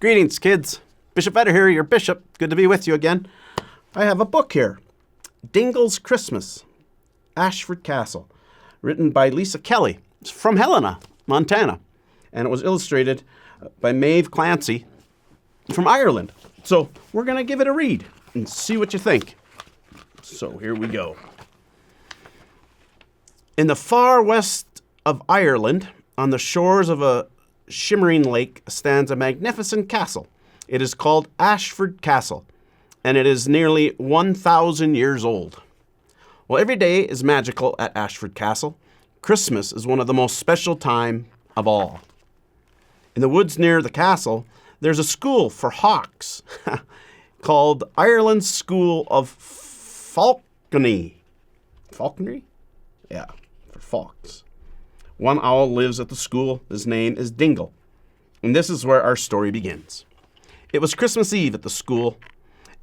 Greetings, kids. Bishop Vedder here, your bishop. Good to be with you again. I have a book here, Dingle's Christmas, Ashford Castle, written by Lisa Kelley. It's from Helena, Montana, and it was illustrated by Maeve Clancy from Ireland. So we're going to give it a read and see what you think. So here we go. In the far west of Ireland, on the shores of a shimmering lake, stands a magnificent castle. It is called Ashford Castle, and it is nearly 1,000 years old. Well, every day is magical at Ashford Castle. Christmas is one of the most special time of all. In the woods near the castle, there's a school for hawks called Ireland's School of Falconry. Falconry? Yeah, for falcons. One owl lives at the school. His name is Dingle. And this is where our story begins. It was Christmas Eve at the school,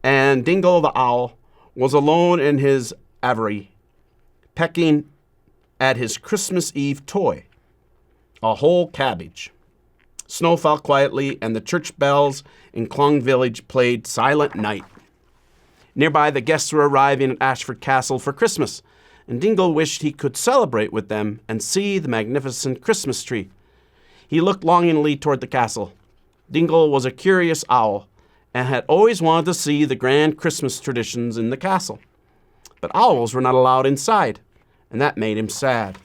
and Dingle the owl was alone in his aviary, pecking at his Christmas Eve toy, a whole cabbage. Snow fell quietly, and the church bells in Clong village played Silent Night. Nearby, the guests were arriving at Ashford Castle for Christmas, and Dingle wished he could celebrate with them and see the magnificent Christmas tree. He looked longingly toward the castle. Dingle was a curious owl and had always wanted to see the grand Christmas traditions in the castle. But owls were not allowed inside, and that made him sad.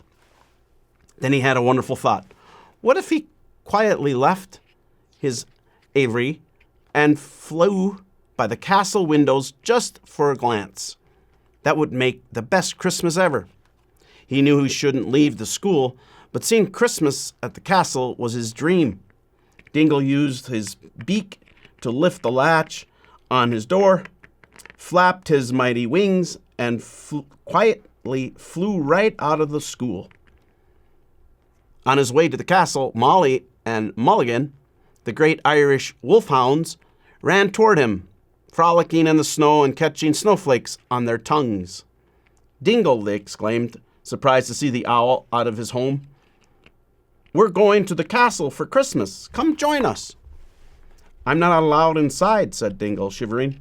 Then he had a wonderful thought. What if he quietly left his aviary and flew by the castle windows just for a glance? That would make the best Christmas ever. He knew he shouldn't leave the school, but seeing Christmas at the castle was his dream. Dingle used his beak to lift the latch on his door, flapped his mighty wings, and quietly flew right out of the school. On his way to the castle, Molly and Mulligan, the great Irish wolfhounds, ran toward him, frolicking in the snow and catching snowflakes on their tongues. Dingle, they exclaimed, surprised to see the owl out of his home. We're going to the castle for Christmas. Come join us. I'm not allowed inside, said Dingle, shivering,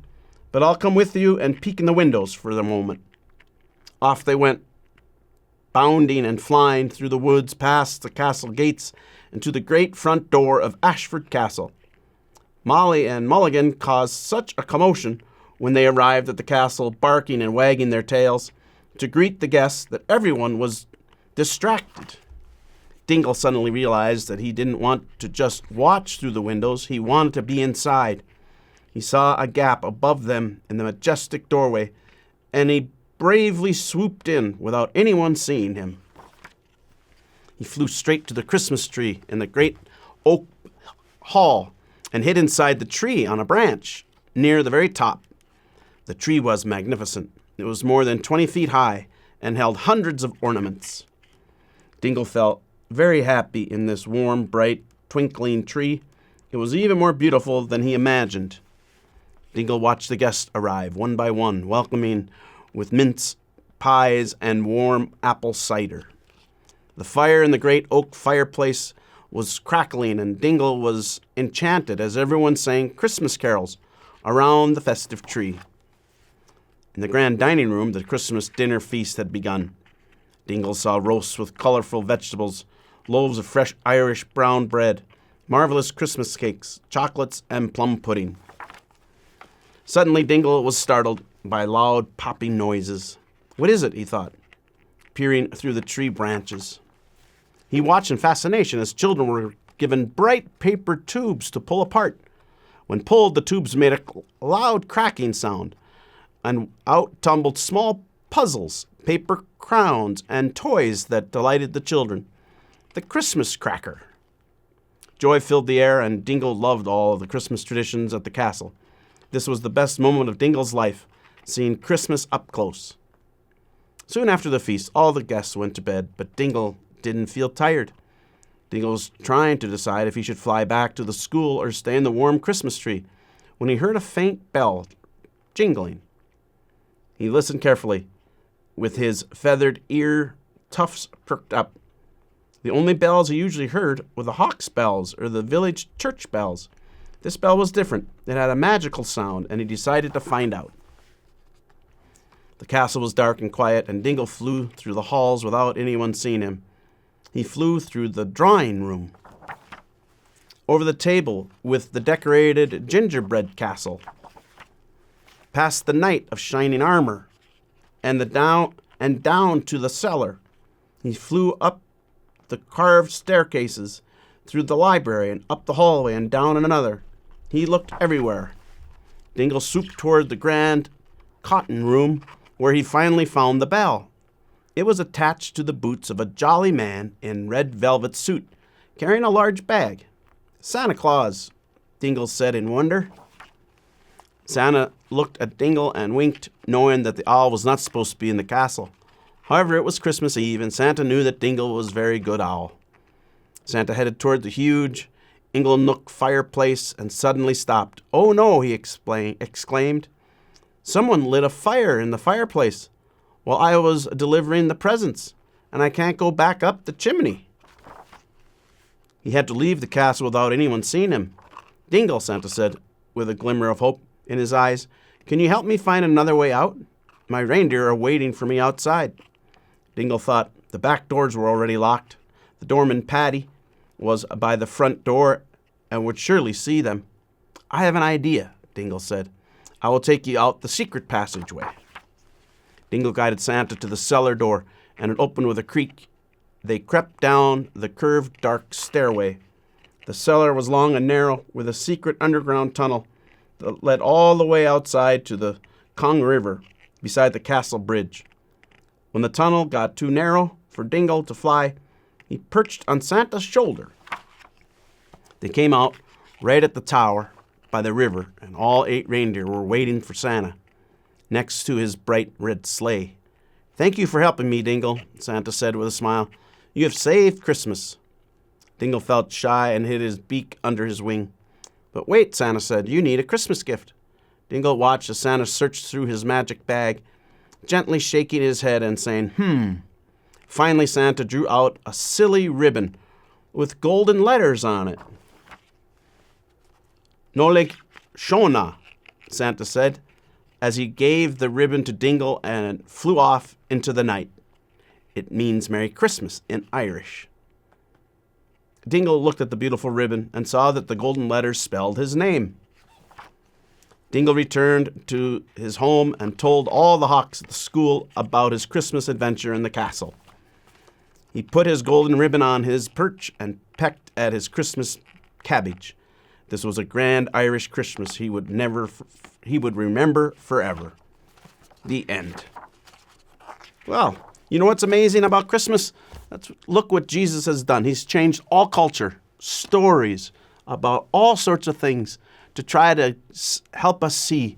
but I'll come with you and peek in the windows for the moment. Off they went, bounding and flying through the woods past the castle gates and to the great front door of Ashford Castle. Molly and Mulligan caused such a commotion when they arrived at the castle, barking and wagging their tails to greet the guests, that everyone was distracted. Dingle suddenly realized that he didn't want to just watch through the windows. He wanted to be inside. He saw a gap above them in the majestic doorway, and he bravely swooped in without anyone seeing him. He flew straight to the Christmas tree in the great oak hall and hid inside the tree on a branch near the very top. The tree was magnificent. It was more than 20 feet high and held hundreds of ornaments. Dingle felt very happy in this warm, bright, twinkling tree. It was even more beautiful than he imagined. Dingle watched the guests arrive one by one, welcoming with mince pies and warm apple cider. The fire in the great oak fireplace was crackling, and Dingle was enchanted as everyone sang Christmas carols around the festive tree. In the grand dining room, the Christmas dinner feast had begun. Dingle saw roasts with colorful vegetables, loaves of fresh Irish brown bread, marvelous Christmas cakes, chocolates, and plum pudding. Suddenly, Dingle was startled by loud popping noises. What is it? He thought, peering through the tree branches. He watched in fascination as children were given bright paper tubes to pull apart. When pulled, the tubes made a loud cracking sound, and out tumbled small puzzles, paper crowns, and toys that delighted the children. The Christmas cracker. Joy filled the air, and Dingle loved all of the Christmas traditions at the castle. This was the best moment of Dingle's life, seeing Christmas up close. Soon after the feast, all the guests went to bed, but Dingle didn't feel tired. Dingle was trying to decide if he should fly back to the school or stay in the warm Christmas tree when he heard a faint bell jingling. He listened carefully, with his feathered ear tufts perked up. The only bells he usually heard were the hawk's bells or the village church bells. This bell was different. It had a magical sound, and he decided to find out. The castle was dark and quiet, and Dingle flew through the halls without anyone seeing him. He flew through the drawing room, over the table with the decorated gingerbread castle, past the knight of shining armor, and down to the cellar. He flew up the carved staircases, through the library and up the hallway and down another. He looked everywhere. Dingle swooped toward the grand cotton room, where he finally found the bell. It was attached to the boots of a jolly man in red velvet suit, carrying a large bag. "Santa Claus," Dingle said in wonder. Santa looked at Dingle and winked, knowing that the owl was not supposed to be in the castle. However, it was Christmas Eve, and Santa knew that Dingle was a very good owl. Santa headed toward the huge Inglenook fireplace and suddenly stopped. "Oh no," he exclaimed. "Someone lit a fire in the fireplace while I was delivering the presents, and I can't go back up the chimney." He had to leave the castle without anyone seeing him. "Dingle," Santa said, with a glimmer of hope in his eyes, "can you help me find another way out? My reindeer are waiting for me outside." Dingle thought. The back doors were already locked. The doorman, Paddy, was by the front door and would surely see them. "I have an idea," Dingle said. "I will take you out the secret passageway." Dingle guided Santa to the cellar door, and it opened with a creak. They crept down the curved, dark stairway. The cellar was long and narrow, with a secret underground tunnel that led all the way outside to the Kong River beside the castle bridge. When the tunnel got too narrow for Dingle to fly, he perched on Santa's shoulder. They came out right at the tower by the river, and all 8 reindeer were waiting for Santa, next to his bright red sleigh. "Thank you for helping me, Dingle," Santa said with a smile. "You have saved Christmas." Dingle felt shy and hid his beak under his wing. "But wait," Santa said, "you need a Christmas gift." Dingle watched as Santa searched through his magic bag, gently shaking his head and saying, Finally, Santa drew out a silly ribbon with golden letters on it. "Noleg Shona," Santa said, as he gave the ribbon to Dingle and flew off into the night. It means Merry Christmas in Irish. Dingle looked at the beautiful ribbon and saw that the golden letters spelled his name. Dingle returned to his home and told all the hawks at the school about his Christmas adventure in the castle. He put his golden ribbon on his perch and pecked at his Christmas cabbage. This was a grand Irish Christmas he would remember forever. The end. Well, you know what's amazing about Christmas? Look what Jesus has done. He's changed all culture, stories about all sorts of things to try to help us see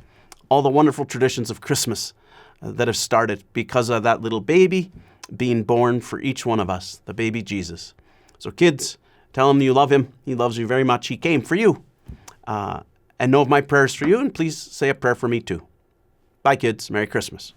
all the wonderful traditions of Christmas that have started because of that little baby being born for each one of us, the baby Jesus. So kids, tell him you love him. He loves you very much. He came for you. And know of my prayers for you, and please say a prayer for me too. Bye, kids. Merry Christmas.